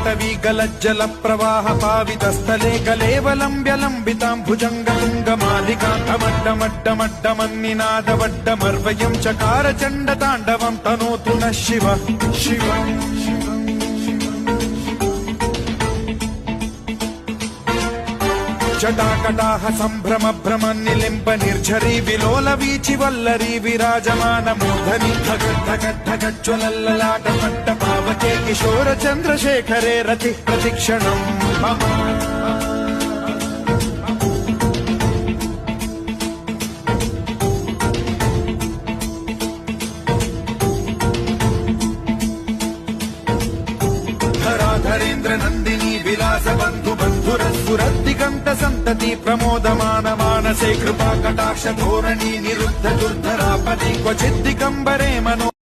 पाटवी गलज्जल प्रवाह पावितस्थले कलेवलम्ब्य लम्बितां भुजङ्गतुङ्गमालिकान्तमड्डमड्डमड्डमन्निनादवड्डमर्वयं चकार चण्डताण्डवं तनोतु नः शिवः शिवम् जटाकटाह सम्भ्रम भ्रम निलिम्ब निर्झरी विलोल वीचि वल्लरी विराजमान मूर्धनि धगद्धगद्धगज्ज्वलल्ललाट पट्ट पावके किशोर चन्द्रशेखरे रतिः प्रतिक्षणम् धराधरेन्द्र नन्दिनी विलास बन्धु बन्धुरस्फुरद्दिगन्त सन्तति प्रमोदमान मानसे कृपा कटाक्ष धोरणी निरुद्ध दुर्धरापदि क्वचिद्दिगम्बरे मनो